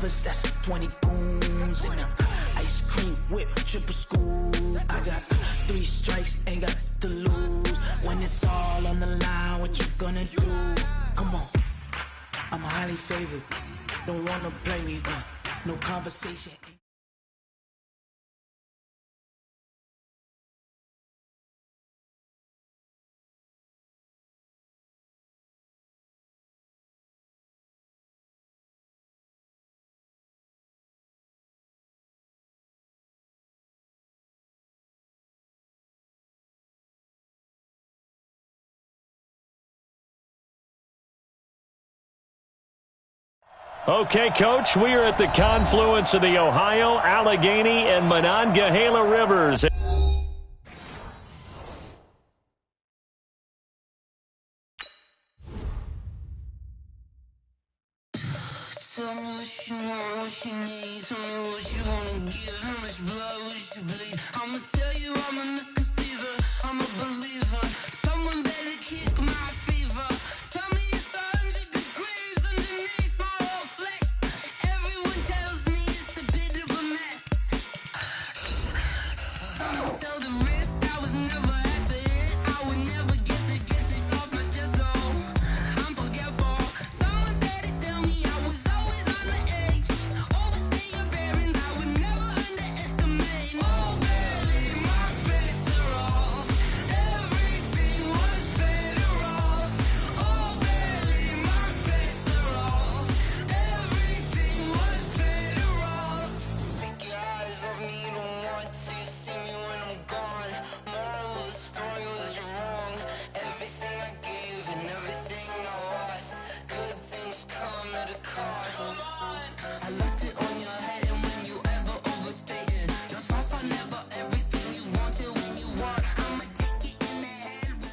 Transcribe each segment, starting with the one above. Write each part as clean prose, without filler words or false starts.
brothers, that's 20 goons in them. Ice cream whip, triple school. I got 3 strikes, ain't got to lose. When it's all on the line, what you gonna do? Come on, I'm highly favored. Don't wanna play me, no conversation. Okay, Coach, we are at the confluence of the Ohio, Allegheny, and Monongahela Rivers. Tell me what you want, what you need. Tell me what you wanna give. How much blood would you bleed? I'ma tell you I'm a misconceiver. I'm a believer. Someone better kick my fever. Tell me it's 100 degrees underneath my whole flesh. Everyone tells me it's a bit of a mess. Someone tell the risk I was never at the end. I would never get it off my chest, though. I'm forgetful. Someone better tell me I was always on the edge. Overstay your bearings, I would never underestimate. Oh, barely, my bets are off. Everything was better off. Oh, barely, my bets are off. Everything was better off. Take your eyes off me, don't want to see me when I'm gone. Moral of the story was you're wrong. Everything I gave and everything I lost. Good things come at a cost. I left it on your head, and when you ever overstated, your thoughts are never everything you wanted when you want. I'ma take it in the head with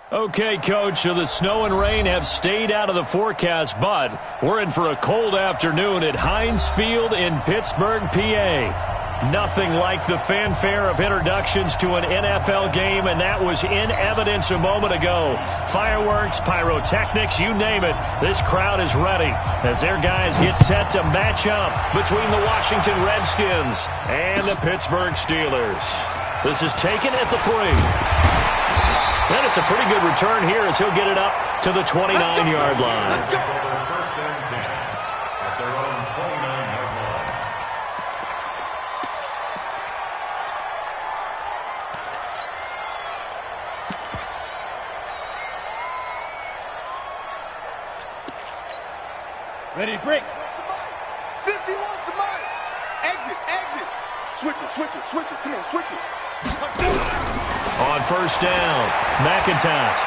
the Okay, Coach, so the snow and rain have stayed out of the forecast, but we're in for a cold afternoon at Heinz Field in Pittsburgh, PA. Nothing like the fanfare of introductions to an NFL game, and that was in evidence a moment ago. Fireworks, pyrotechnics, you name it. This crowd is ready as their guys get set to match up between the Washington Redskins and the Pittsburgh Steelers. This is taken at the 3. And it's a pretty good return here as he'll get it up to the 29-yard line. Ready to break. 51 to mine. Exit. Switch it. Come on, switch it. On first down, McIntosh.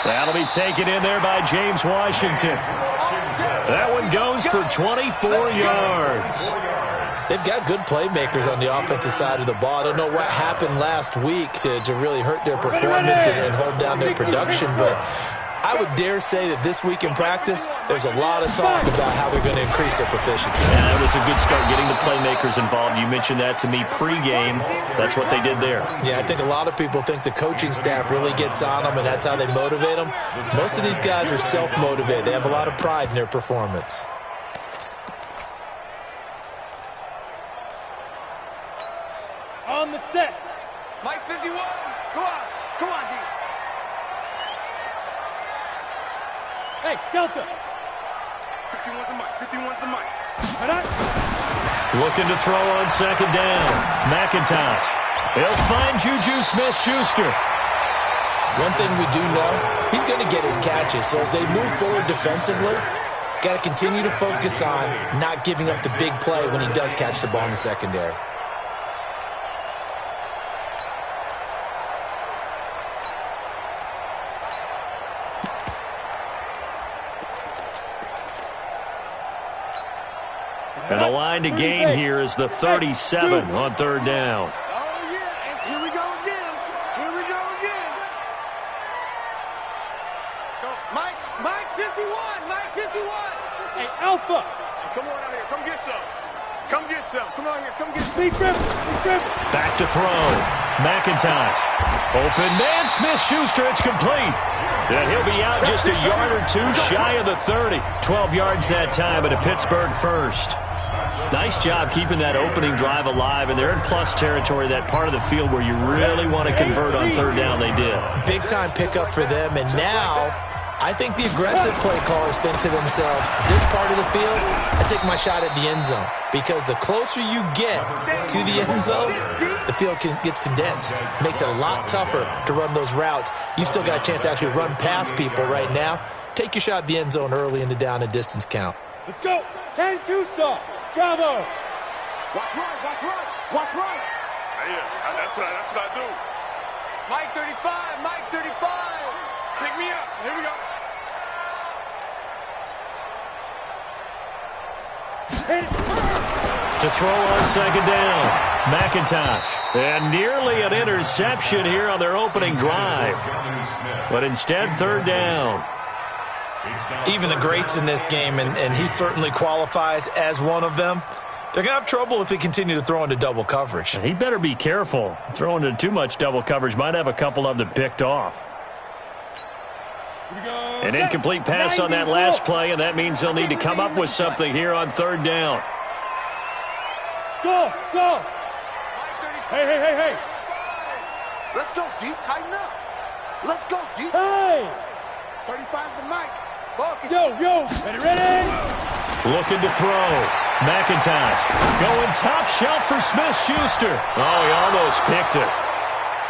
That'll be taken in there by James Washington. That one goes for 24 yards. They've got good playmakers on the offensive side of the ball. I don't know what happened last week to really hurt their performance and hold down their production, but I would dare say that this week in practice, there's a lot of talk about how they're going to increase their proficiency. Yeah, that was a good start getting the playmakers involved. You mentioned that to me pregame. That's what they did there. Yeah, I think a lot of people think the coaching staff really gets on them, and that's how they motivate them. Most of these guys are self-motivated. They have a lot of pride in their performance. On the set. Mike 51. Come on, D. Hey, Delta. 51's the mic. Looking to throw on second down. McIntosh. He'll find Juju Smith-Schuster. One thing we do know, he's going to get his catches. So as they move forward defensively, got to continue to focus on not giving up the big play when he does catch the ball in the secondary. And the line to gain here is the 37 on third down. Oh, yeah, and here we go again. Go, Mike 51. Hey, Alpha. Come on out here. Come get some. Come get some. Come on here. Come get some. Big dribble. Big dribble. Back to throw. McIntosh. Open man. Smith-Schuster. It's complete. And he'll be out just a yard or two shy of the 30. 12 yards that time, and a Pittsburgh first. Nice job keeping that opening drive alive, and they're in plus territory, that part of the field where you really want to convert on third down. They did. Big-time pickup for them, and now I think the aggressive play callers think to themselves, this part of the field, I take my shot at the end zone, because the closer you get to the end zone, the field gets condensed. It makes it a lot tougher to run those routes. You still got a chance to actually run past people right now. Take your shot at the end zone early in the down and distance count. Let's go. 10-2 soft. Bravo. Watch right. Watch right. Watch right. Yeah, that's what I do. Mike 35. Mike 35. Pick me up. Here we go. To throw on second down, McIntosh. And nearly an interception here on their opening drive. But instead, third down. Even the greats in this game, and he certainly qualifies as one of them, they're going to have trouble if they continue to throw into double coverage. He better be careful. Throwing into too much double coverage might have a couple of them picked off. An incomplete pass on that last play, and that means they'll need to come up with something here on third down. Go. Go. Hey. Let's go, D. Tighten up. Let's go, D. Hey. 35's the mic. Yo. Ready? Looking to throw. McIntosh going top shelf for Smith-Schuster. Oh, he almost picked it.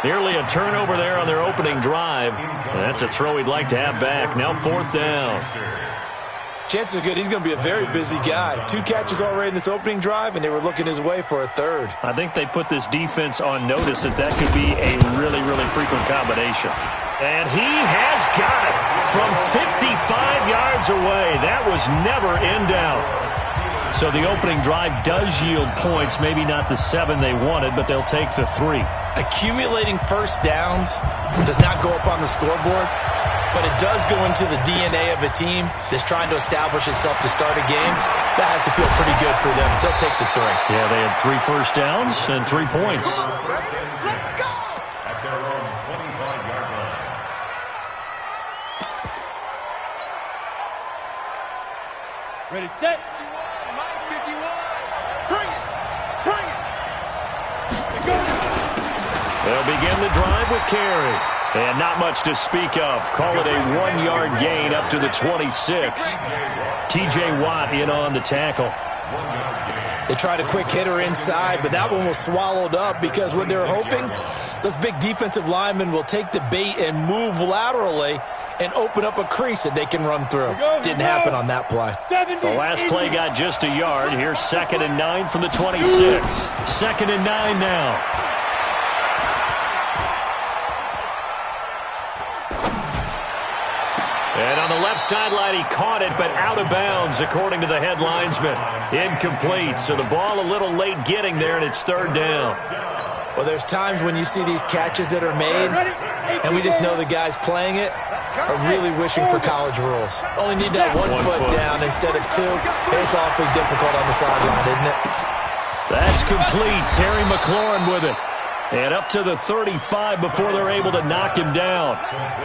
Nearly a turnover there on their opening drive. That's a throw he'd like to have back. Now fourth down. Chances are good he's going to be a very busy guy. 2 catches already in this opening drive, and they were looking his way for a third. I think they put this defense on notice that could be a really, really frequent combination. And he has got it from 55 yards away. That was never in doubt. So the opening drive does yield points, maybe not the 7 they wanted, but they'll take the 3. Accumulating first downs does not go up on the scoreboard, but it does go into the DNA of a team that's trying to establish itself to start a game. That has to feel pretty good for them. They'll take the 3. Yeah, they had 3 first downs and 3 points. Let's go. At their own 25-yard line. Ready, set. Mike 51. Bring it. They'll begin the drive with carry. And not much to speak of. Call it a 1-yard gain up to the 26. T.J. Watt in on the tackle. They tried a quick hitter inside, but that one was swallowed up because what they're hoping, those big defensive linemen will take the bait and move laterally and open up a crease that they can run through. Didn't happen on that play. The last play got just a yard. Here's 2nd and 9 from the 26. 2nd and 9 now. And on the left sideline, he caught it, but out of bounds, according to the head linesman. Incomplete, so the ball a little late getting there, and it's third down. Well, there's times when you see these catches that are made, and we just know the guys playing it are really wishing for college rules. Only need that one foot down instead of 2, and it's awfully difficult on the sideline, isn't it? That's complete. Terry McLaurin with it. And up to the 35 before they're able to knock him down.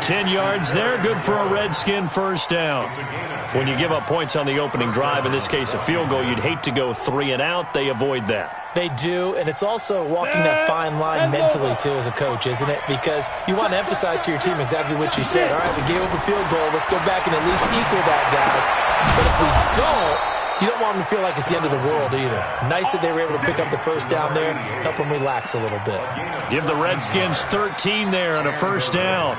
10 yards there, good for a Redskin first down. When you give up points on the opening drive, in this case a field goal, you'd hate to go 3 and out. They avoid that. They do, and it's also walking that fine line mentally, too, as a coach, isn't it? Because you want to emphasize to your team exactly what you said. All right, we gave up a field goal. Let's go back and at least equal that, guys. But if we don't, you don't want them to feel like it's the end of the world either. Nice that they were able to pick up the first down there, help them relax a little bit. Give the Redskins 13 there on a first down.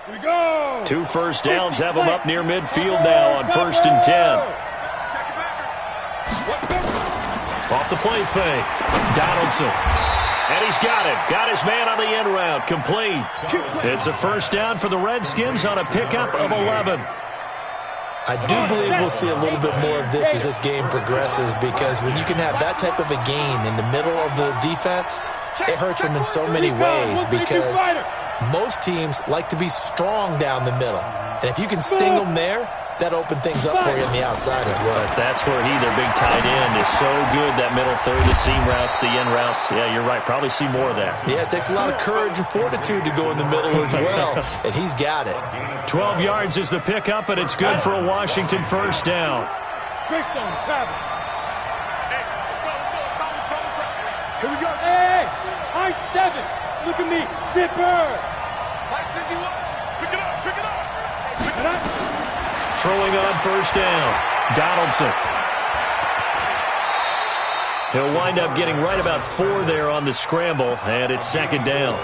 Here we go. 2 first downs have them up near midfield now on 1st and 10. Off the play fake. Donaldson. And he's got it. Got his man on the end route. Complete. It's a first down for the Redskins on a pickup of 11. I do believe we'll see a little bit more of this as this game progresses, because when you can have that type of a gain in the middle of the defense, it hurts them in so many ways, because Most teams like to be strong down the middle. And if you can sting them there, that open things up for you on the outside as well. But that's where their big tight end, is so good, that middle third, the seam routes, the end routes. Yeah, you're right. Probably see more of that. Yeah, it takes a lot of courage and fortitude to go in the middle as well, and he's got it. 12 yards is the pickup, and it's good for a Washington first down. Greystone, travel. Here we go. Hey, I 7. Look at me. Zipper. Mike 51. Pick it up. Pick it up. And I... Throwing on first down, Donaldson. He'll wind up getting right about 4 there on the scramble, and it's second down.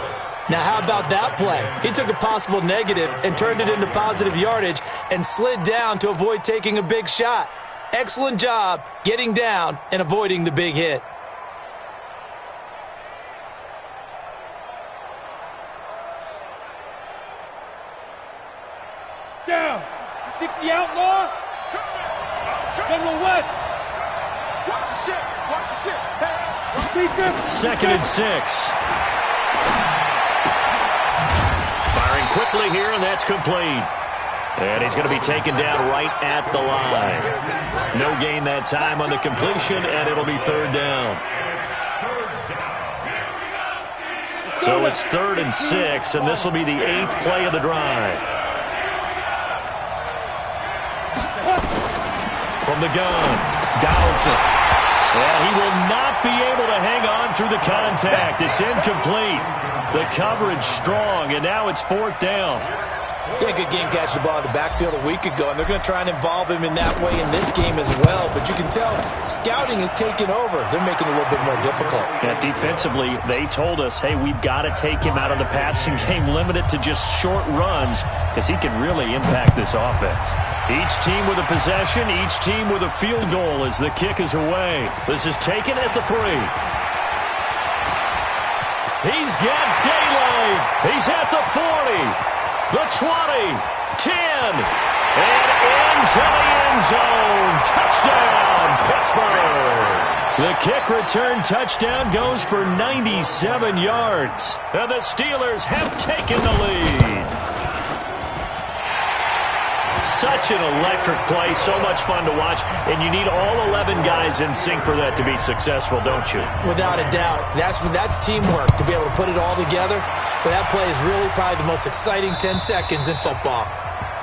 Now, how about that play? He took a possible negative and turned it into positive yardage and slid down to avoid taking a big shot. Excellent job getting down and avoiding the big hit. Down. 60 outlaw. General West. Watch your shit. Watch your shit. Hey. Second and 6. Firing quickly here, and that's complete. And he's going to be taken down right at the line. No gain that time on the completion, and it'll be third down. So it's 3rd and 6, and this will be the 8th play of the drive. From the gun, Donaldson. And he will not be able to hang on through the contact. It's incomplete. The coverage strong, and now it's 4th down. Yeah, good game catching the ball in the backfield a week ago, and they're going to try and involve him in that way in this game as well. But you can tell scouting is taking over. They're making it a little bit more difficult. Yeah, defensively, they told us, hey, we've got to take him out of the passing game, limit it to just short runs, because he can really impact this offense. Each team with a possession, each team with a field goal as the kick is away. This is taken at the 3. He's got daylight. He's at the 40. The 20, 10, and into the end zone. Touchdown, Pittsburgh. The kick return touchdown goes for 97 yards. And the Steelers have taken the lead. Such an electric play, so much fun to watch, and you need all 11 guys in sync for that to be successful, don't you? Without a doubt. That's teamwork, to be able to put it all together. But that play is really probably the most exciting 10 seconds in football.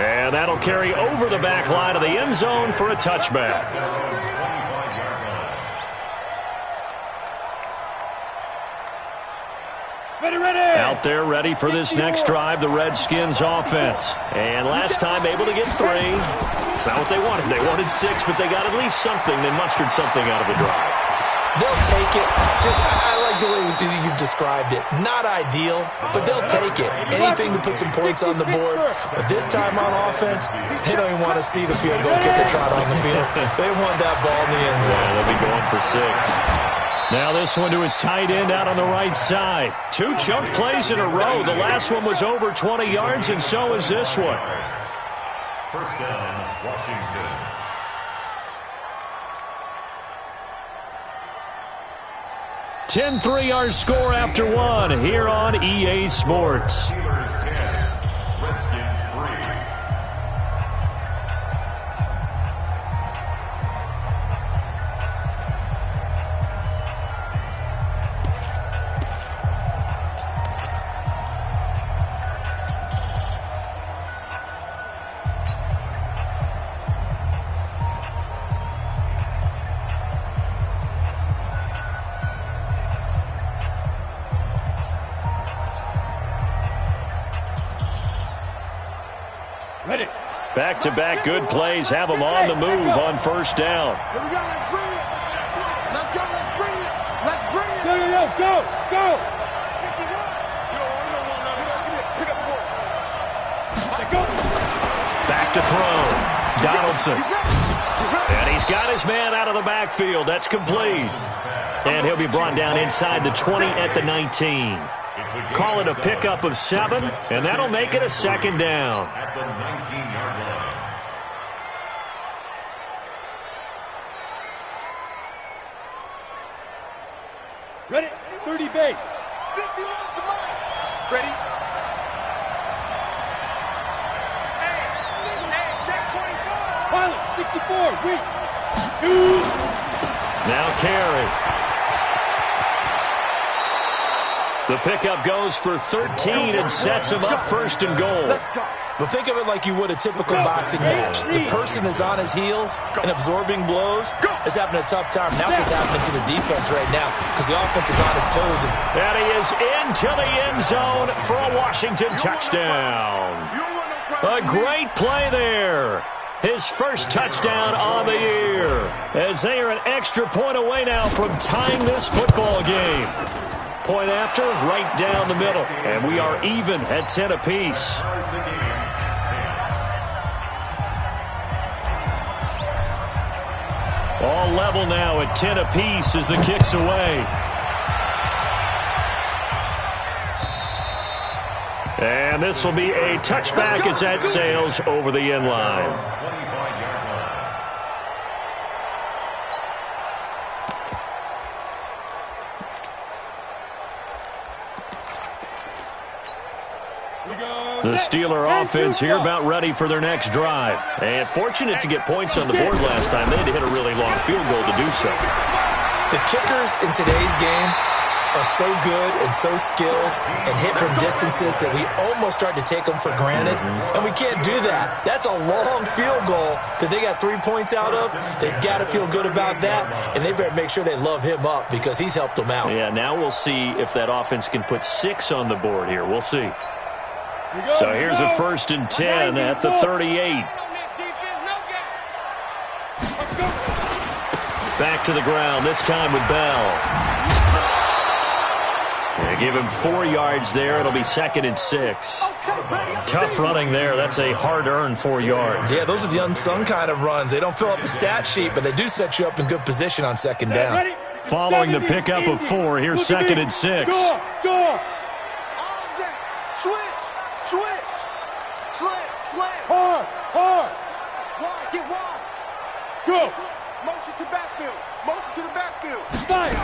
And that'll carry over the back line of the end zone for a touchback. Out there ready for this next drive, the Redskins offense. And last time able to get 3. It's not what they wanted. They wanted 6, but they got at least something. They mustered something out of the drive. They'll take it. I like the way you've described it. Not ideal, but they'll take it. Anything to put some points on the board. But this time on offense, they don't even want to see the field goal kicker trot on the field. They want that ball in the end zone. Yeah, they'll be going for 6. Now this one to his tight end out on the right side. 2 chunk plays in a row. The last one was over 20 yards, and so is this one. First down, Washington. 10-3 our score after 1 here on EA Sports. Steelers 10, Redskins 3. Back-to-back good plays have them on the move on first down. Here we go. Let's bring it. Let's go. Let's bring it. Let's bring it. Go. Back to throw. Donaldson. And he's got his man out of the backfield. That's complete. And he'll be brought down inside the 20 at the 19. Call it a pickup of 7, and that'll make it a second down. At the 19-yard line. Ready? 30 base. 51 to Mike. Ready? 64, weak. Shoot. Now carry. The pickup goes for 13 and sets him up first and goal. Well, think of it like you would a typical boxing match. The person is on his heels and absorbing blows is having a tough time. That's what's happening to the defense right now because the offense is on his toes. And he is into the end zone for a Washington touchdown. A great play there. His first touchdown on the year, as they are an extra point away now from tying this football game. Point after, right down the middle. And we are even at 10 apiece. All level now at 10 apiece as the kick's away. And this will be a touchback as that sails over the end line. The Steeler offense here about ready for their next drive. And fortunate to get points on the board last time. They had to hit a really long field goal to do so. The kickers in today's game are so good and so skilled and hit from distances that we almost start to take them for granted. And we can't do that. That's a long field goal that they got 3 points out of. They've got to feel good about that. And they better make sure they love him up because he's helped them out. Yeah, now we'll see if that offense can put 6 on the board here. We'll see. So here's a 1st and 10 at the 38. Back to the ground, this time with Bell. They give him 4 yards there. It'll be 2nd and 6. Tough running there. That's a hard-earned 4 yards. Yeah, those are the unsung kind of runs. They don't fill up the stat sheet, but they do set you up in good position on 2nd down. Following the pickup of 4, here's 2nd and 6. Hard. Wide, get wide. Go. Motion to backfield. Motion to the backfield. Fire.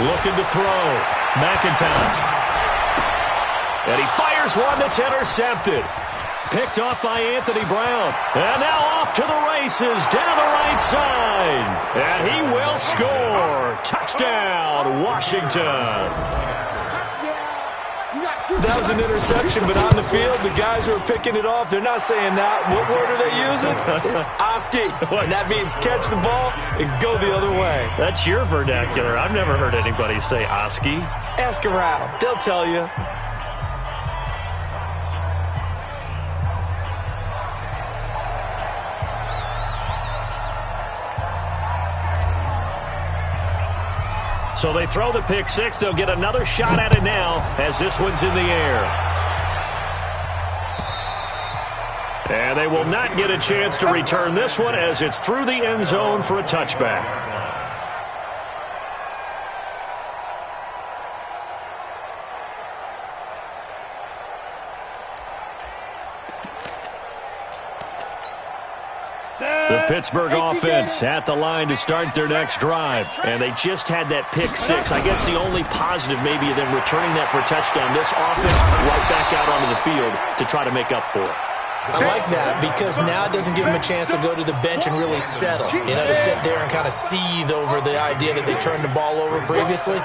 Looking to throw. McIntosh. And he fires one that's intercepted. Picked off by Anthony Brown. And now off to the races down the right side. And he will score. Touchdown, Washington. That was an interception, but on the field, the guys who are picking it off, they're not saying that. What word are they using? It's Oski. And that means catch the ball and go the other way. That's your vernacular. I've never heard anybody say Oski. Ask around. They'll tell you. So they throw the pick 6. They'll get another shot at it now as this one's in the air. And they will not get a chance to return this one as it's through the end zone for a touchback. The Pittsburgh offense at the line to start their next drive. And they just had that pick 6. I guess the only positive maybe of them returning that for a touchdown. This offense right back out onto the field to try to make up for it. I like that because now it doesn't give them a chance to go to the bench and really settle. You know, to sit there and kind of seethe over the idea that they turned the ball over previously.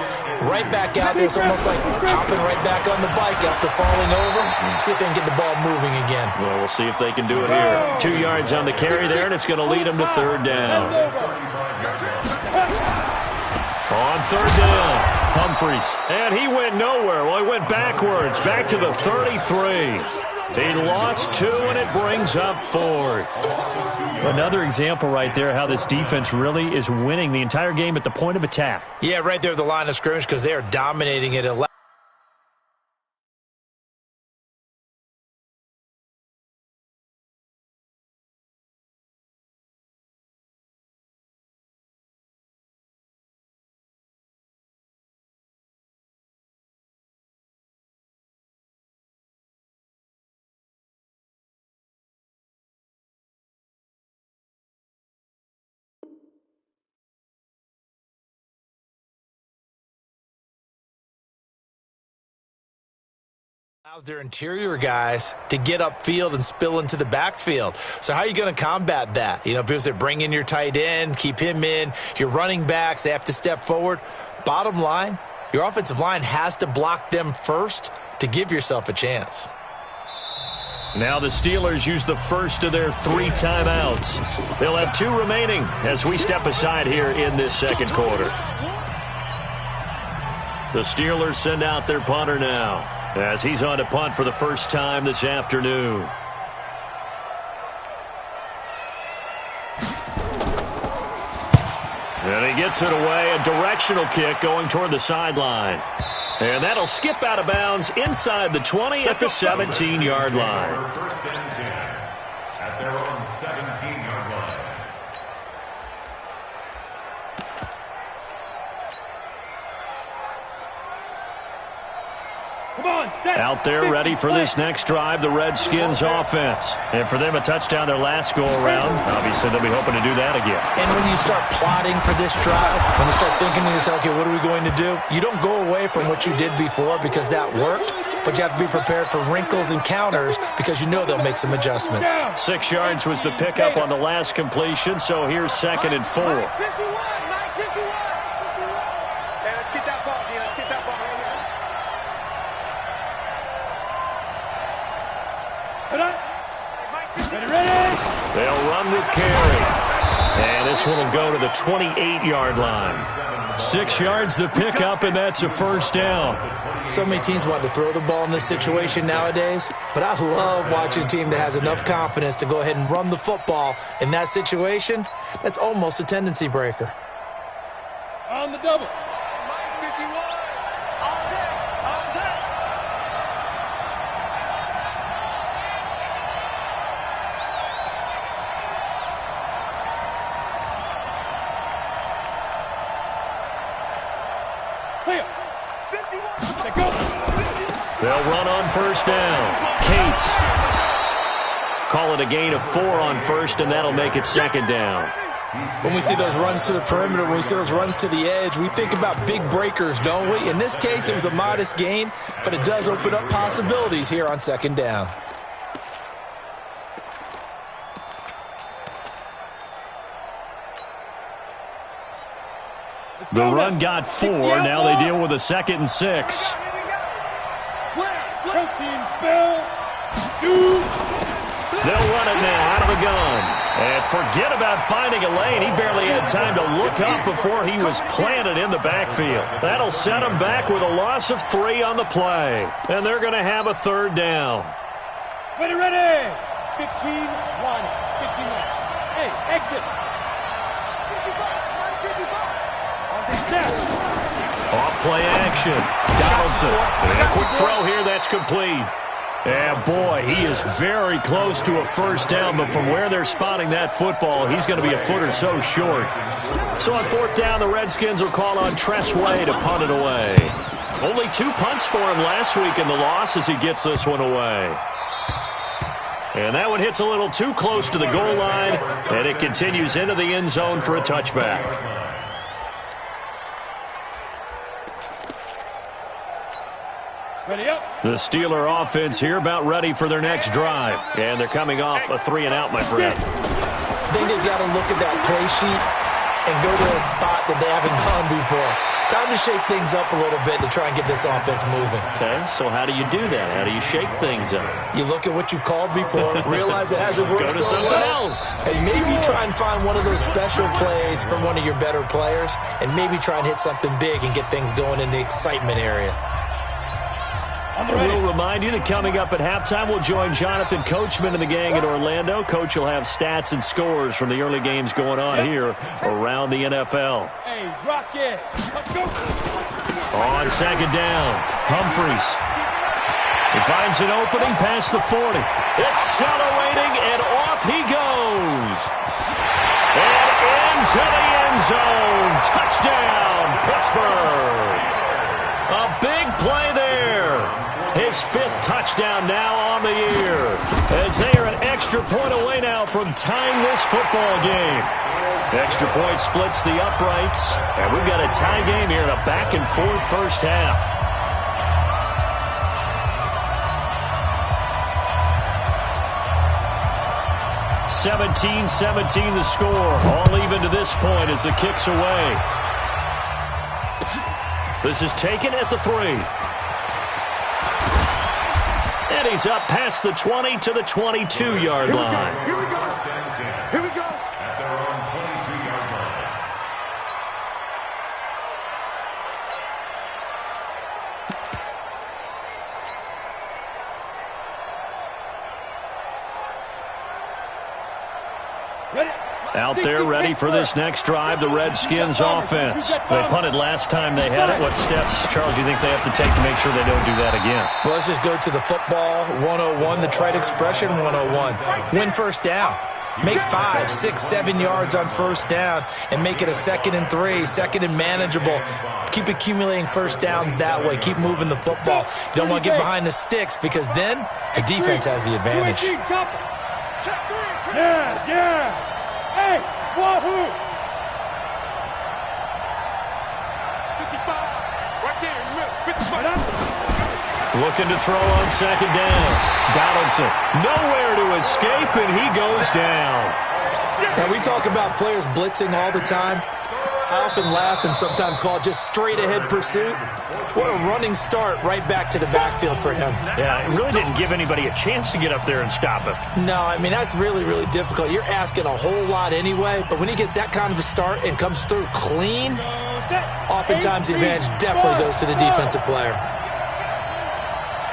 Right back out there, it's almost like hopping right back on the bike after falling over. See if they can get the ball moving again. Well, we'll see if they can do it here. 2 yards on the carry there, and it's going to lead them to 3rd down. On 3rd down, Humphries. And he went nowhere. Well, he went backwards, back to the 33. He lost 2, and it brings up 4th. Another example right there how this defense really is winning the entire game at the point of attack. Yeah, right there at the line of scrimmage because they are dominating it. Allows their interior guys to get upfield and spill into the backfield. So how are you going to combat that? You know, because they bring in your tight end, keep him in, your running backs, they have to step forward. Bottom line, your offensive line has to block them first to give yourself a chance. Now the Steelers use the first of their 3 timeouts. They'll have 2 remaining as we step aside here in this second quarter. The Steelers send out their punter now, as he's on to punt for the first time this afternoon. And he gets it away, a directional kick going toward the sideline. And that'll skip out of bounds inside the 20 at the 17-yard line. First and 10 at their own 17-yard line. Come on, set. Out there ready for this next drive, the Redskins offense. And for them, a touchdown their last go-around. Obviously, they'll be hoping to do that again. And when you start plotting for this drive, when you start thinking to yourself, okay, what are we going to do? You don't go away from what you did before because that worked, but you have to be prepared for wrinkles and counters because you know they'll make some adjustments. 6 yards was the pickup on the last completion, so here's 2nd and 4. 51, 51. Hey, let's get that ball, D. Let's get that ball right here. Ready? They'll run with carry. And this one will go to the 28-yard line. 6 yards the pickup, and that's a first down. So many teams want to throw the ball in this situation nowadays, but I love watching a team that has enough confidence to go ahead and run the football in that situation. That's almost a tendency breaker. On the double. Mike 51. All day. All day. Clear. 51. Let go. They'll run on first down. Cates. Call it a gain of 4 on first, and that'll make it 2nd down. When we see those runs to the perimeter, when we see those runs to the edge, we think about big breakers, don't we? In this case, it was a modest gain, but it does open up possibilities here on 2nd down. The run got 4. Now they deal with a 2nd and 6. Protein spill. Shoot. They'll run it now out of the gun. And forget about finding a lane. He barely had time to look up before he was planted in the backfield. That'll set him back with a loss of 3 on the play. And they're going to have a 3rd down. Ready. 15, 1. 15 left. Hey, exit. 55. Off play action. Donaldson. And a quick throw here. That's complete. And boy, he is very close to a first down, but from where they're spotting that football, he's going to be a foot or so short. So on 4th down, the Redskins will call on Tress Way to punt it away. Only 2 punts for him last week in the loss as he gets this one away. And that one hits a little too close to the goal line, and it continues into the end zone for a touchback. Ready up. The Steeler offense here about ready for their next drive. And they're coming off a 3-and-out, my friend. I think they've got to look at that play sheet and go to a spot that they haven't gone before. Time to shake things up a little bit to try and get this offense moving. Okay, so how do you do that? How do you shake things up? You look at what you've called before, realize it hasn't worked Go to so someone well, else. and maybe try and find one of those special plays from one of your better players, and maybe try and hit something big and get things going in the excitement area. We'll remind you that coming up at halftime, we'll join Jonathan Coachman and the gang in Orlando. Coach will have stats and scores from the early games going on here around the NFL. Hey, Rocket. Let's go. On 2nd down, Humphreys. He finds an opening past the 40. Accelerating, and off he goes. And into the end zone. Touchdown, Pittsburgh. A big play there. His 5th touchdown now on the year, as they are an extra point away now from tying this football game. Extra point splits the uprights, and we've got a tie game here in a back-and-forth first half. 17-17 the score. All even to this point as the kick's away. This is taken at the 3. And he's up past the 20 to the 22-yard line. Here we go. Here we go. At their own 22-yard line. Out there ready for this next drive, the Redskins offense. They punted last time they had it. What steps, Charles, you think they have to take to make sure they don't do that again? Well, let's just go to the football 101, the trite expression 101. Win first down. Make 5, 6, 7 yards on first down and make it a 2nd and 3, 2nd and manageable. Keep accumulating first downs that way. Keep moving the football. You don't want to get behind the sticks because then the defense has the advantage. Yes, yes. Hey, wahoo! 55. Right there. 55. Looking to throw on second down. Donaldson, nowhere to escape, and he goes down. Now, we talk about players blitzing all the time. I often laugh and sometimes call it just straight-ahead pursuit. What a running start right back to the backfield for him. Yeah, it really didn't give anybody a chance to get up there and stop him. No, I mean, that's really, really difficult. You're asking a whole lot anyway, but when he gets that kind of a start and comes through clean, oftentimes the advantage definitely goes to the defensive player.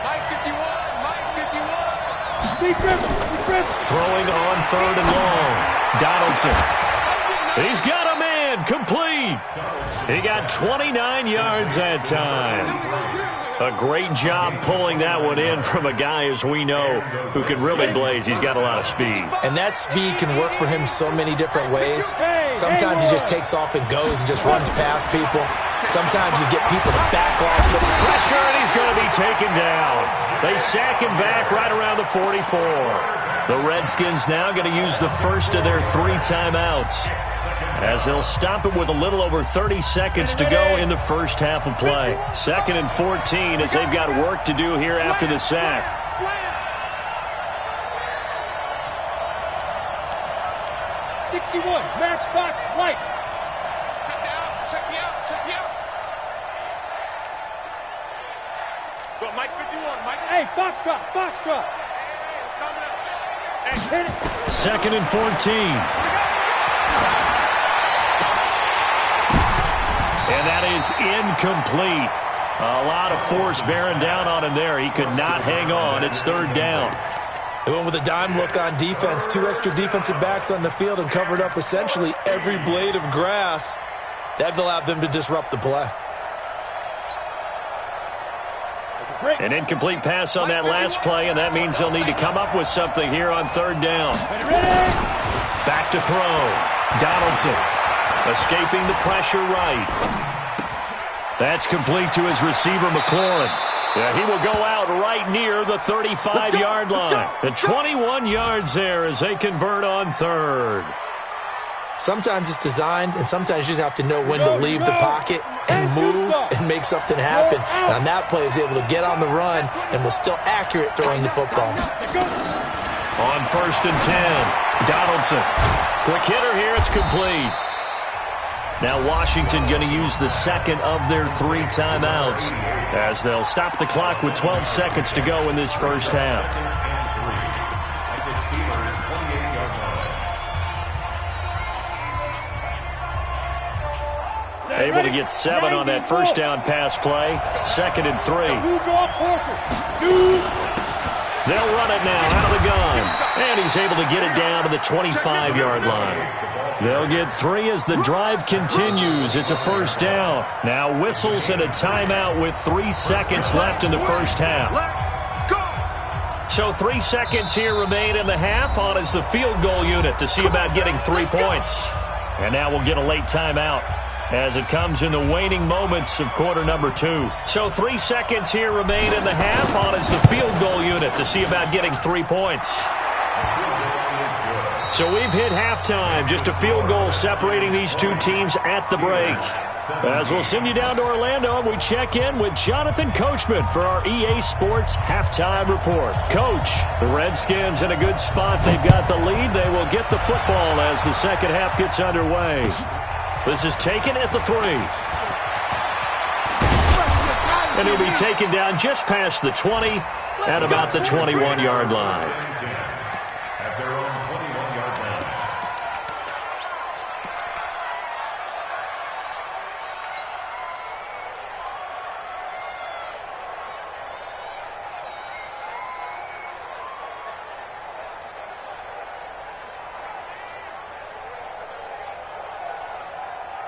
Mike 51. Throwing on 3rd and long. Donaldson. He's got a man. Complete. He got 29 yards that time. A great job pulling that one in from a guy, as we know, who can really blaze. He's got a lot of speed. And that speed can work for him so many different ways. Sometimes he just takes off and goes and just runs past people. Sometimes you get people to back off. Some pressure, and he's going to be taken down. They sack him back right around the 44. The Redskins now going to use the first of their 3 timeouts, as they'll stop it with a little over 30 seconds to go in the first half of play. 2nd and 14 as they've got work to do here after the sack. 61, matchbox lights. Check me out. Go, Mike 51, Mike. Hey, foxtrot. It's coming up. Hey, Hit it. 2nd and 14. And that is incomplete. A lot of force bearing down on him there. He could not hang on. It's 3rd down. They went with a dime look on defense. 2 extra defensive backs on the field and covered up essentially every blade of grass. That allowed them to disrupt the play. An incomplete pass on that last play, and that means they'll need to come up with something here on 3rd down. Back to throw. Donaldson escaping the pressure right. That's complete to his receiver, McLaurin. Yeah, he will go out right near the 35-yard line. The 21 yards there as they convert on 3rd. Sometimes it's designed, and sometimes you just have to know when to leave the pocket and move and make something happen. And on that play, he was able to get on the run and was still accurate throwing the football. On 1st and 10, Donaldson. Quick hitter here, it's complete. Now Washington going to use the 2nd of their 3 timeouts as they'll stop the clock with 12 seconds to go in this first half. Able to get 7 on that first down pass play. 2nd and 3. They'll run it now out of the gun. And he's able to get it down to the 25-yard line. They'll get 3 as the drive continues. It's a first down. Now whistles and a timeout with 3 seconds left in the first half. So 3 seconds here remain in the half. On is the field goal unit to see about getting 3 points. And now we'll get a late timeout as it comes in the waning moments of quarter number 2. So 3 seconds here remain in the half. On is the field goal unit to see about getting 3 points. So we've hit halftime. Just a field goal separating these 2 teams at the break. As we'll send you down to Orlando, and we check in with Jonathan Coachman for our EA Sports Halftime Report. Coach, the Redskins in a good spot. They've got the lead. They will get the football as the second half gets underway. This is taken at the 3. And he'll be taken down just past the 20 at about the 21-yard line. At their own 21-yard line.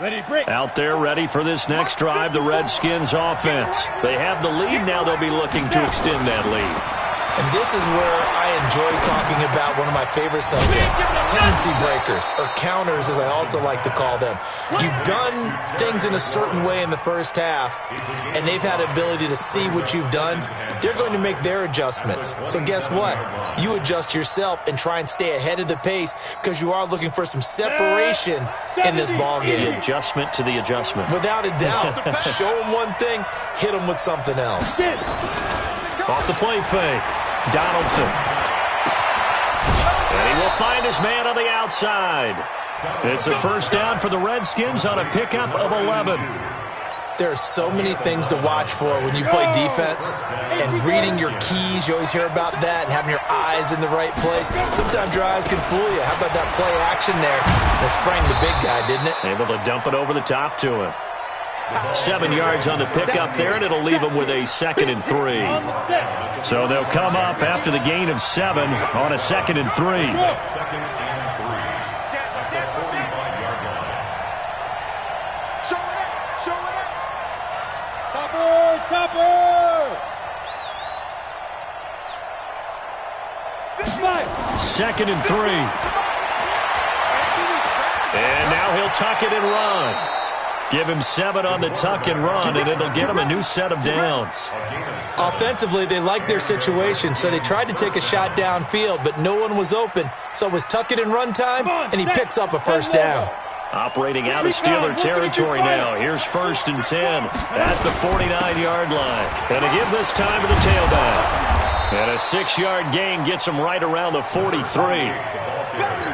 Ready, break. Out there ready for this next drive, the Redskins offense. They have the lead. Now they'll be looking to extend that lead. And this is where I enjoy talking about one of my favorite subjects, tendency breakers, or counters as I also like to call them. You've done things in a certain way in the first half, and they've had the ability to see what you've done. They're going to make their adjustments. So guess what? You adjust yourself and try and stay ahead of the pace because you are looking for some separation in this ballgame. The adjustment to the adjustment. Without a doubt. Show them one thing, hit them with something else. Off the play fake. Donaldson. And he will find his man on the outside. It's a first down for the Redskins on a pickup of 11. There are so many things to watch for when you play defense. And reading your keys, you always hear about that, and having your eyes in the right place. Sometimes your eyes can fool you. How about that play action there? That sprang the big guy, didn't it? Able to dump it over the top to him. 7 yards on the pickup there, and it'll leave them with a 2nd and 3. So they'll come up after the gain of 7 on a 2nd and 3. 2nd and 3. At the 45-yard line. Show it up! Show it up! Topper! Topper! 2nd and 3. And now he'll tuck it and run. Give him 7 on the tuck and run, and it'll get him a new set of downs. Offensively, they liked their situation, so they tried to take a shot downfield, but no one was open. So it was tuck it and run time, and he picks up a first down. Operating out of Steeler territory now. Here's 1st and 10 at the 49-yard line. And to give this time to the tailback. And a 6-yard gain gets him right around the 43.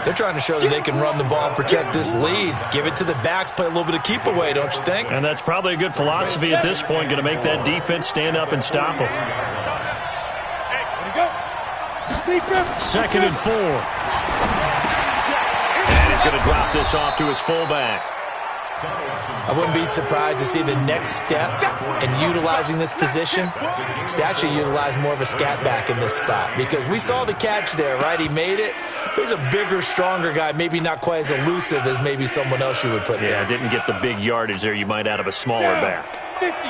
They're trying to show that they can run the ball and protect this lead. Give it to the backs, play a little bit of keep away, don't you think? And that's probably a good philosophy at this point, going to make that defense stand up and stop them. 2nd and 4. And he's going to drop this off to his fullback. I wouldn't be surprised to see the next step in utilizing this position is to actually utilize more of a scat back in this spot. Because we saw the catch there, right? He made it. But he's a bigger, stronger guy, maybe not quite as elusive as maybe someone else you would put there. Yeah, didn't get the big yardage there you might out of a smaller back.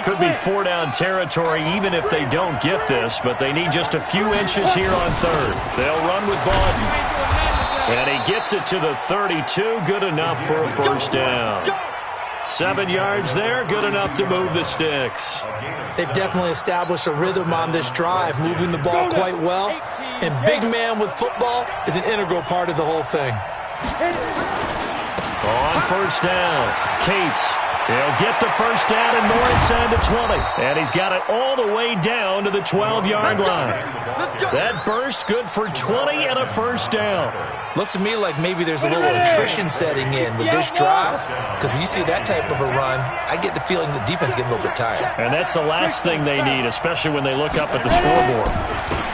Could be 4-down territory even if they don't get this, but they need just a few inches here on 3rd. They'll run with Baldwin. And he gets it to the 32, good enough for a first down. 7 yards there, good enough to move the sticks. They've definitely established a rhythm on this drive, moving the ball quite well. And big man with football is an integral part of the whole thing. On first down, Cates. He'll get the first down and more inside the 20. And he's got it all the way down to the 12-yard line. That burst good for 20 and a first down. Looks to me like maybe there's a little attrition setting in with this drive. Because when you see that type of a run, I get the feeling the defense getting a little bit tired. And that's the last thing they need, especially when they look up at the scoreboard.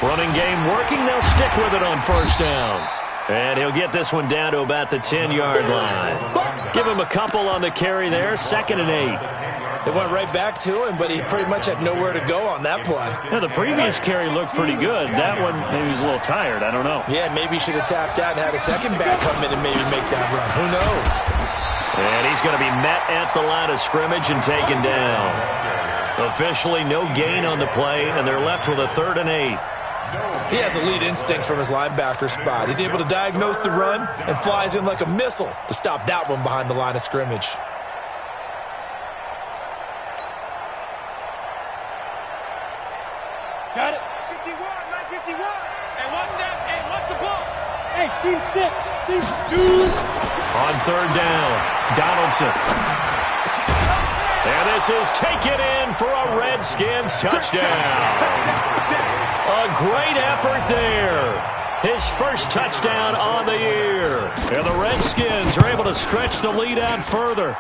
Running game working, they'll stick with it on first down. And he'll get this one down to about the 10-yard line. Give him a couple on the carry there, 2nd and 8. They went right back to him, but he pretty much had nowhere to go on that play. Yeah, the previous carry looked pretty good. That one, maybe he was a little tired. I don't know. Yeah, maybe he should have tapped out and had a second back come in and maybe make that run. Who knows? And he's going to be met at the line of scrimmage and taken down. Officially no gain on the play, and they're left with a 3rd and 8. He has elite instincts from his linebacker spot. He's able to diagnose the run and flies in like a missile to stop that one behind the line of scrimmage. Got it. 51, 951. And what's that? And what's the ball? Hey, Steve 6. Steve 2. On 3rd down, Donaldson. This is taken in for a Redskins touchdown. A great effort there. His first touchdown on the year. And the Redskins are able to stretch the lead out further.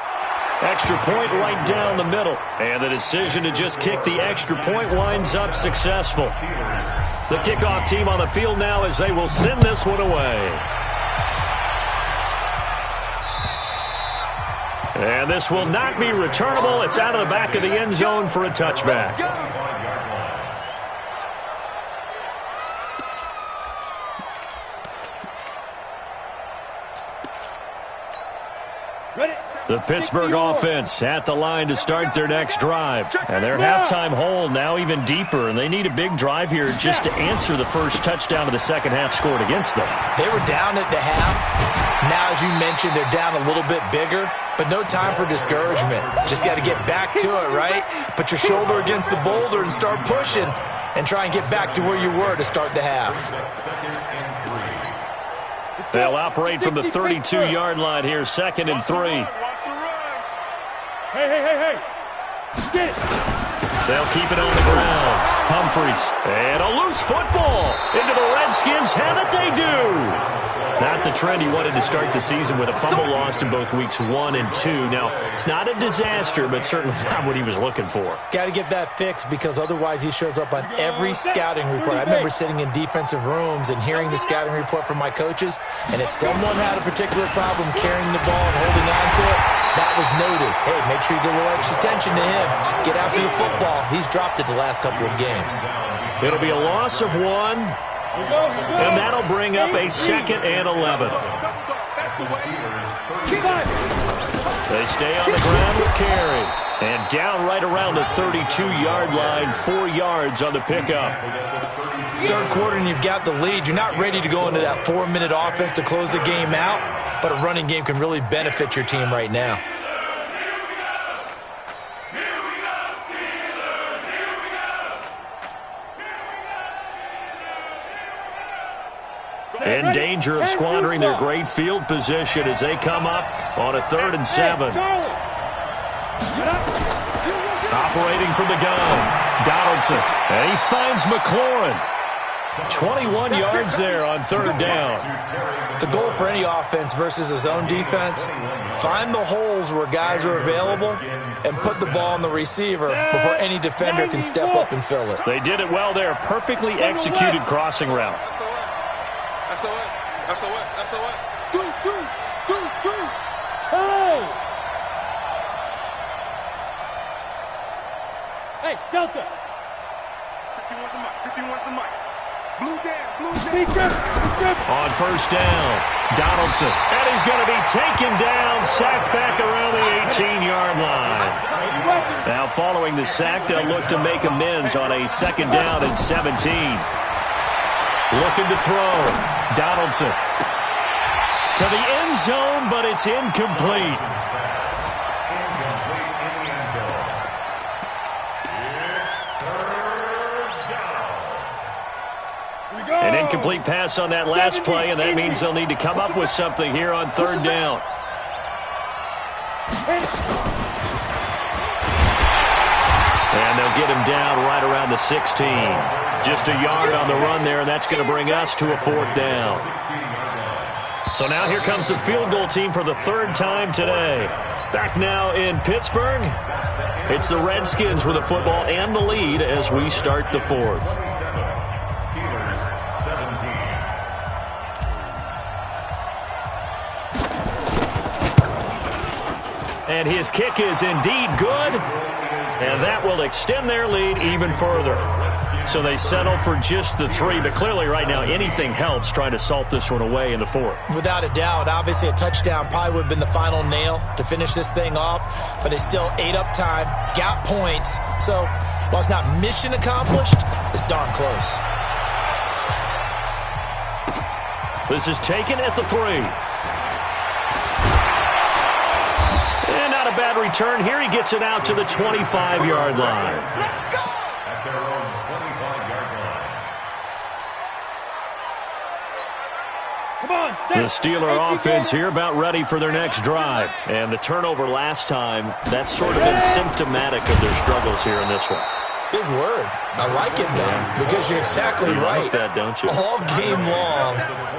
Extra point right down the middle. And the decision to just kick the extra point winds up successful. The kickoff team on the field now as they will send this one away. And this will not be returnable. It's out of the back of the end zone for a touchback. The Pittsburgh offense at the line to start their next drive. And their halftime hole now even deeper, and they need a big drive here just to answer the first touchdown of the second half scored against them. They were down at the half. Now, as you mentioned, they're down a little bit bigger, but no time for discouragement. Just got to get back to it, right? Put your shoulder against the boulder and start pushing and try and get back to where you were to start the half. They'll operate from the 32-yard line here, 2nd and 3. Hey. Get it. They'll keep it on the ground. Humphries. And a loose football. Into the Redskins. Have it they do. Not the trend he wanted to start the season with, a fumble lost in both weeks 1 and 2. Now, it's not a disaster, but certainly not what he was looking for. Got to get that fixed because otherwise he shows up on every scouting report. I remember sitting in defensive rooms and hearing the scouting report from my coaches, and if someone had a particular problem carrying the ball and holding on to it, that was noted. Hey, make sure you get a little extra attention to him. Get after the football. He's dropped it the last couple of games. It'll be a loss of 1. And that'll bring up a 2nd and 11. They stay on the ground with carry. And down right around the 32-yard line, 4 yards on the pickup. Third quarter and you've got the lead. You're not ready to go into that 4-minute offense to close the game out, but a running game can really benefit your team right now. In danger of squandering their great field position as they come up on a 3rd and 7. Operating from the gun, Donaldson. And he finds McLaurin. 21 yards there on 3rd down. The goal for any offense versus his own defense, find the holes where guys are available and put the ball on the receiver before any defender can step up and fill it. They did it well there. Perfectly executed crossing route. SOS. Do. Hey, Delta. 51's the mic. Blue down. On 1st down, Donaldson. And he's going to be taken down, sacked back around the 18-yard line. Now following the sack, they'll look to make amends on a 2nd down and 17. Looking to throw. Donaldson to the end zone, but it's incomplete. An incomplete pass on that last play, and that means they'll need to come up with something here on 3rd down. And they'll get him down right around the 16. Just a yard on the run there, and that's going to bring us to a 4th down. So now here comes the field goal team for the 3rd time today. Back now in Pittsburgh, it's the Redskins with the football and the lead as we start the 4th. And his kick is indeed good, and that will extend their lead even further. So they settle for just the 3, but clearly right now anything helps trying to salt this one away in the 4th. Without a doubt, obviously a touchdown probably would have been the final nail to finish this thing off, but it's still ate up time, got points. So while it's not mission accomplished, it's darn close. This is taken at the 3. And not a bad return here. He gets it out to the 25-yard line. Let's go! At their own 25-yard line. Come on, The Steeler offense here about ready for their next drive. And the turnover last time, that's sort of been symptomatic of their struggles here in this one. Big word. I like it, though, because you're exactly right. Like that, don't you? All game long,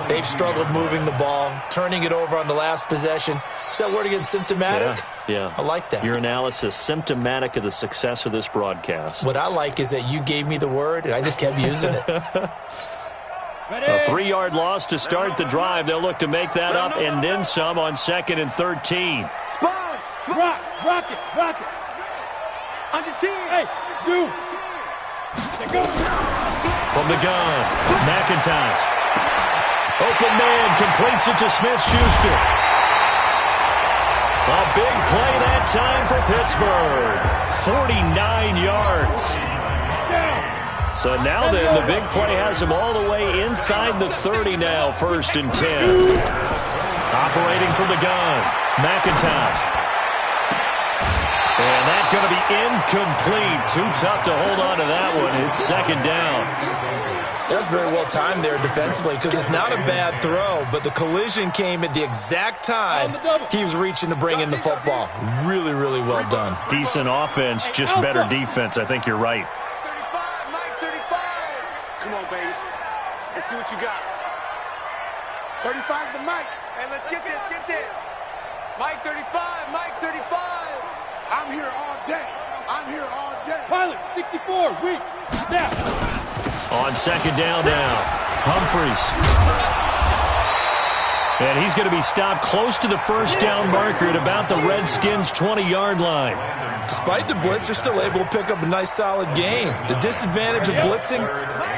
they've struggled moving the ball, turning it over on the last possession. Is that word again, symptomatic? Yeah. I like that. Your analysis, symptomatic of the success of this broadcast. What I like is that you gave me the word, and I just kept using it. A 3-yard loss to start the drive. They'll look to make that up and then some on 2nd and 13. Sponge. Rock it. Under 10. Hey, Zoo. Go. From the gun, McIntosh. Open man, completes it to Smith-Schuster. A big play that time for Pittsburgh. 49 yards. So now then, the big play has him all the way inside the 30 now, 1st and 10. Operating from the gun, McIntosh. And that's going to be incomplete. Too tough to hold on to that one. It's 2nd down. That's very well timed there defensively because it's not a bad throw, but the collision came at the exact time he was reaching to bring in the football. Really, really well done. Decent offense, just better defense. I think you're right. 35, Mike 35. Come on, baby. Let's see what you got. 35's the Mike. Hey, let's get this. Mike 35, Mike 35. I'm here all day. Pilot, 64, weak. Now. On 2nd down now, Humphries. And he's going to be stopped close to the 1st down marker at about the Redskins' 20-yard line. Despite the blitz, they're still able to pick up a nice, solid gain. The disadvantage of blitzing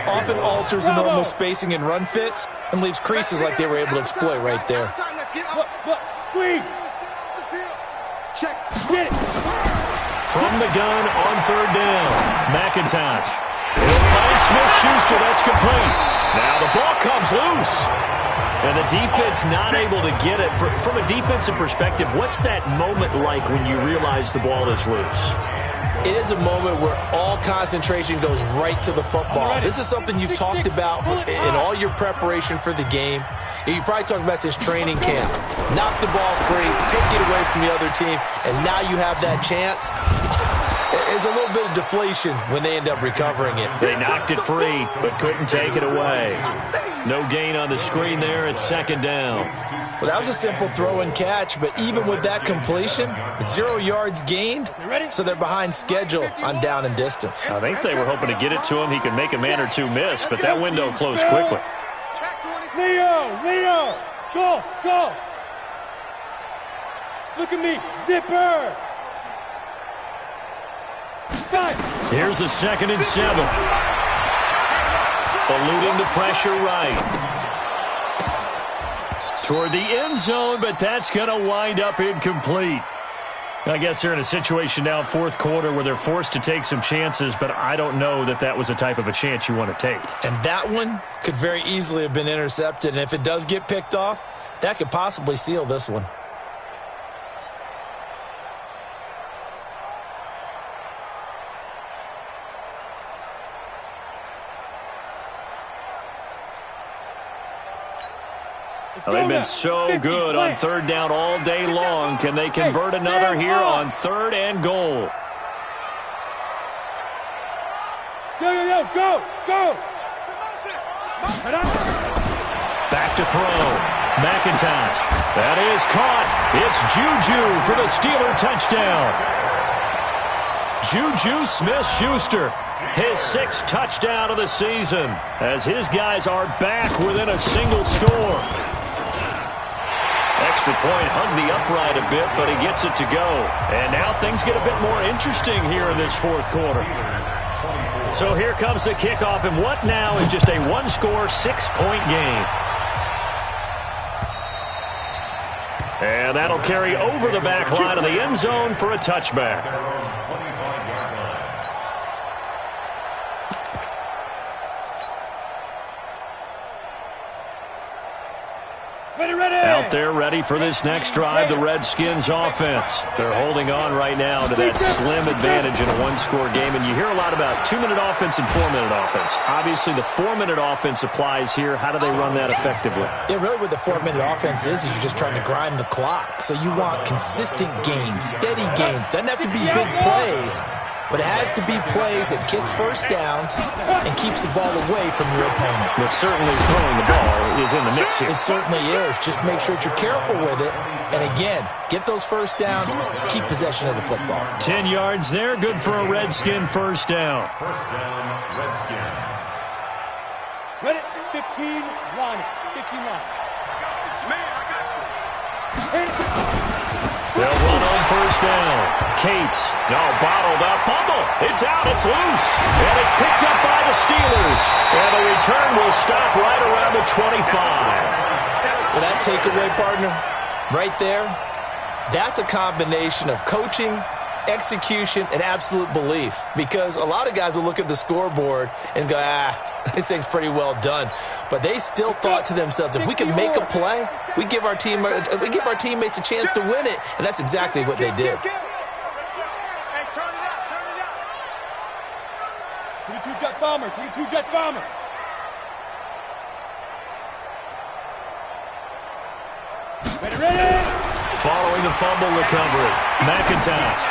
often alters the normal spacing and run fits and leaves creases like they were able to exploit right there. Look, squeeze. Check, get it. From the gun on 3rd down, McIntosh. He'll find Smith-Schuster. That's complete. Now the ball comes loose. And the defense not able to get it. From a defensive perspective, what's that moment like when you realize the ball is loose? It is a moment where all concentration goes right to the football. This is something you've talked about in all your preparation for the game. You probably talked about since training camp. Knock the ball free, take it away from the other team, and now you have that chance. There's a little bit of deflation when they end up recovering it. They knocked it free, but couldn't take it away. No gain on the screen there at 2nd down. Well, that was a simple throw and catch, but even with that completion, 0 yards gained, so they're behind schedule on down and distance. I think they were hoping to get it to him. He could make a man or two miss, but that window closed quickly. Leo. Go. Look at me. Zipper. Here's a 2nd and 7. Eluding the pressure right. Toward the end zone, but that's going to wind up incomplete. I guess they're in a situation now, 4th quarter, where they're forced to take some chances, but I don't know that that was the type of a chance you want to take. And that one could very easily have been intercepted, and if it does get picked off, that could possibly seal this one. They've been so good on 3rd down all day long. Can they convert another here on 3rd and goal? Go. Back to throw. McIntosh. That is caught. It's Juju for the Steeler touchdown. Juju Smith-Schuster, his 6th touchdown of the season, as his guys are back within a single score. Extra point hugged the upright a bit, but he gets it to go. And now things get a bit more interesting here in this 4th quarter. So here comes the kickoff, and what now is just a 1-score, 6-point game. And that'll carry over the back line of the end zone for a touchback. Out Out there ready for this next drive, the Redskins offense. They're holding on right now to that slim advantage in a one-score game. And you hear a lot about 2-minute offense and 4-minute offense. Obviously, the 4-minute offense applies here. How do they run that effectively? Yeah, really what the 4-minute offense is you're just trying to grind the clock. So you want consistent gains, steady gains. Doesn't have to be big plays, but it has to be plays that gets first downs and keeps the ball away from your opponent. But certainly throwing the ball is in the mix here. It certainly is. Just make sure that you're careful with it. And again, get those first downs, keep possession of the football. 10 yards there, good for a Redskin first down. First down, Redskins. Ready? 15 line. 15 line. They'll run on first down. Cates, no, bottled up, fumble. It's out, it's loose. And it's picked up by the Steelers. And the return will stop right around the 25. Well, that takeaway, partner, right there, that's a combination of coaching, execution, and absolute belief. Because a lot of guys will look at the scoreboard and go, this thing's pretty well done. But they still thought to themselves, if we can make a play, we give our teammates a chance to win it. And that's exactly what they did. Hey, turn it up, turn it up. 22 jet bomber, 22 jet bomber. Ready. Following the fumble recovery, McIntosh.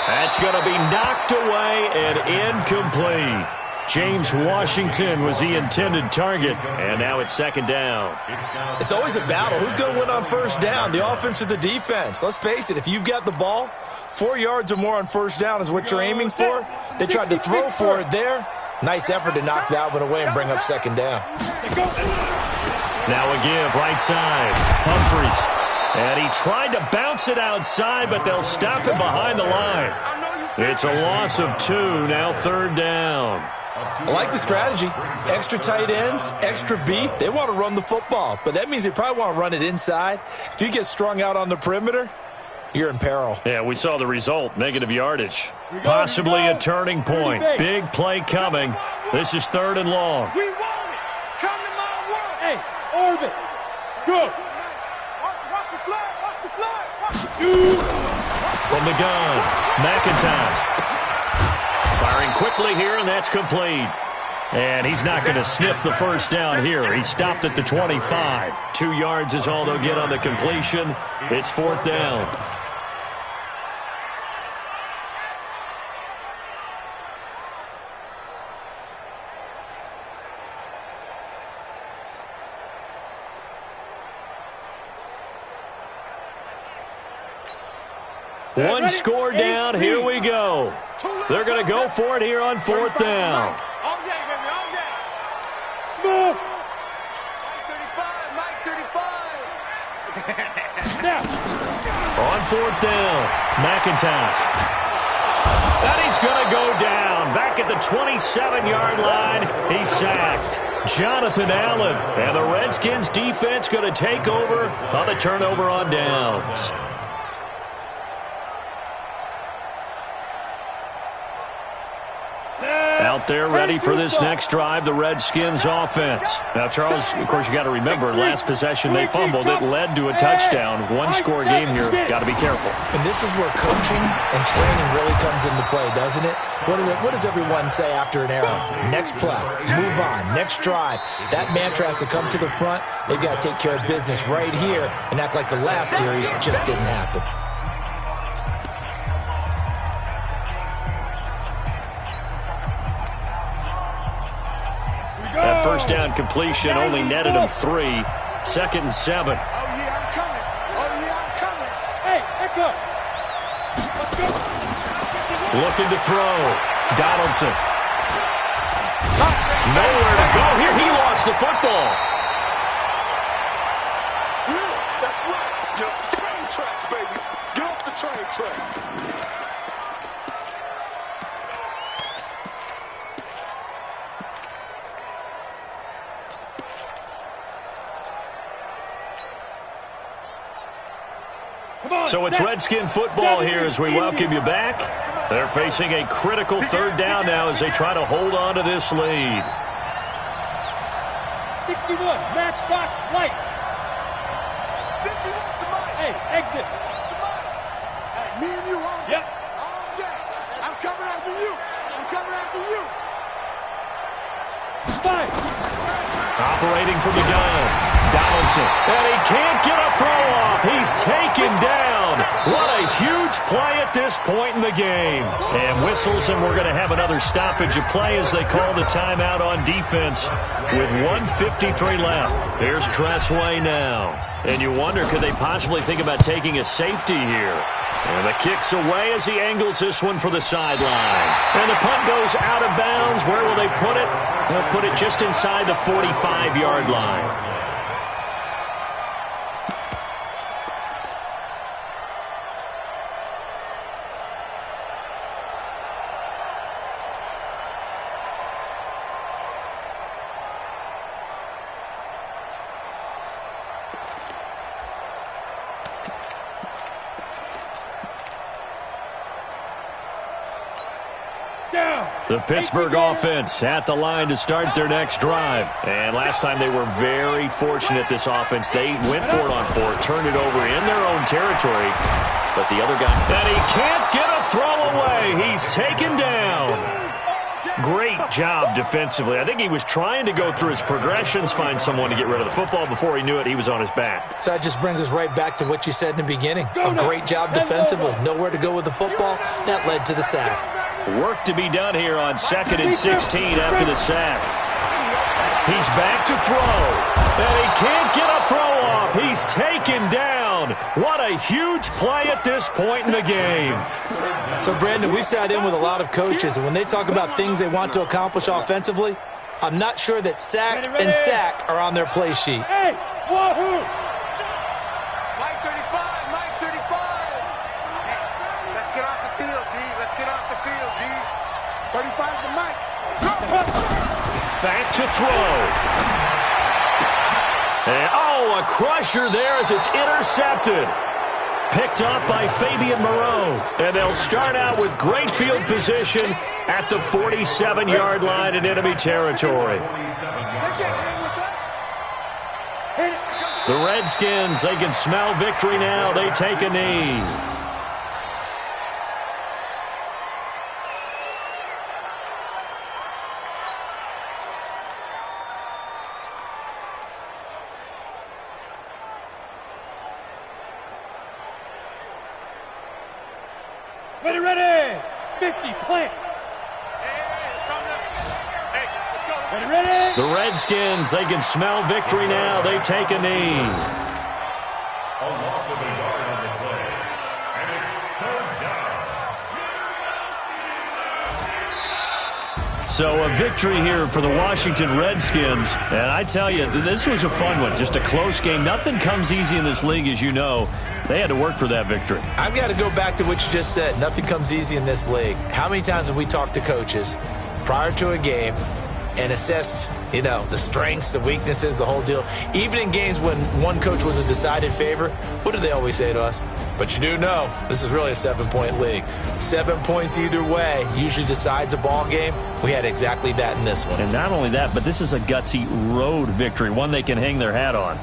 That's going to be knocked away and incomplete. James Washington was the intended target, and now it's second down. It's always a battle. Who's going to win on first down, the offense or the defense? Let's face it, if you've got the ball, 4 yards or more on first down is what you're aiming for. They tried to throw for it there. Nice effort to knock that one away and bring up second down. Now a give, right side, Humphries. And he tried to bounce it outside, but they'll stop him behind the line. It's a loss of 2, now third down. I like the strategy. Extra tight ends, extra beef. They want to run the football, but that means they probably want to run it inside. If you get strung out on the perimeter, you're in peril. Yeah, we saw the result, negative yardage. Possibly a turning point. Big play coming. This is third and long. We want it. Come to my world. Hey, orbit. Go. Watch the flag. Watch the flag. Watch the Shoot. From the gun, McIntosh. Firing quickly here, and that's complete. And he's not going to sniff the first down here. He stopped at the 25. 2 yards is all they'll get on the completion. It's fourth down. One score down. Here we go. They're going to go for it here on fourth down. All day, baby, all day. Smooth. Mike 35. Now. On fourth down, McIntosh. And he's going to go down. Back at the 27-yard line, he's sacked. Jonathan Allen. And the Redskins defense going to take over on the turnover on downs. Out there ready for this next drive, the Redskins offense. Now, Charles, of course, you got to remember, last possession they fumbled. It led to a touchdown. One-score game here. Got to be careful. And this is where coaching and training really comes into play, doesn't it? What does everyone say after an error? Next play, move on, next drive. That mantra has to come to the front. They've got to take care of business right here and act like the last series just didn't happen. That first down completion only netted him 3. Second and 7. Oh, yeah, I'm coming. Oh, yeah, I'm coming. Hey, Echo. Let's go. Looking to throw. Donaldson. Nowhere to go here. He lost the football. Yeah, that's right. Get off the train tracks, baby. Get off the train tracks. So it's Redskin football here as we welcome you back. They're facing a critical third down now as they try to hold on to this lead. 61, matchbox lights. Hey, exit. Hey, me and you, huh? Yep. All day. I'm coming after you. I'm coming after you. Five. Operating from the gun. Donaldson. And he can't get a throw off. He's taken down. What a huge play at this point in the game. And whistles, and we're going to have another stoppage of play as they call the timeout on defense with 1:53 left. Here's Tressway now. And you wonder, could they possibly think about taking a safety here? And the kick's away as he angles this one for the sideline. And the punt goes out of bounds. Where will they put it? They'll put it just inside the 45-yard line. The Pittsburgh offense at the line to start their next drive. And last time they were very fortunate, this offense. They went for it on fourth, turned it over in their own territory. But the other guy, and he can't get a throw away. He's taken down. Great job defensively. I think he was trying to go through his progressions, find someone to get rid of the football. Before he knew it, he was on his back. So that just brings us right back to what you said in the beginning. A great job defensively. Nowhere to go with the football. That led to the sack. Work to be done here on 2nd and 16 after the sack. He's back to throw. And he can't get a throw off. He's taken down. What a huge play at this point in the game. So, Brandon, we sat in with a lot of coaches, and when they talk about things they want to accomplish offensively, I'm not sure that sack and sack are on their play sheet. Hey, wahoo! Mike 35, Mike 35. Hey, let's get off the field, D. Let's get off the field, D. 35's the Mike. Back to throw. And, oh, a crusher there as it's intercepted. Picked up by Fabian Moreau. And they'll start out with great field position at the 47-yard line in enemy territory. They can't hang with us. The Redskins, they can smell victory now. They take a knee. Ready, 50, plant. Ready. The Redskins, they can smell victory now. They take a knee. A loss of a yard on the play. And it's 3rd down. So a victory here for the Washington Redskins. And I tell you, this was a fun one. Just a close game. Nothing comes easy in this league, as you know. They had to work for that victory. I've got to go back to what you just said. Nothing comes easy in this league. How many times have we talked to coaches prior to a game and assessed, the strengths, the weaknesses, the whole deal? Even in games when one coach was a decided favor, what do they always say to us? But you do know, this is really a 7-point league. 7 points either way usually decides a ball game. We had exactly that in this one. And not only that, but this is a gutsy road victory, one they can hang their hat on.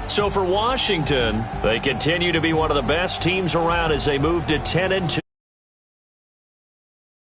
So for Washington, they continue to be one of the best teams around as they move to 10-2.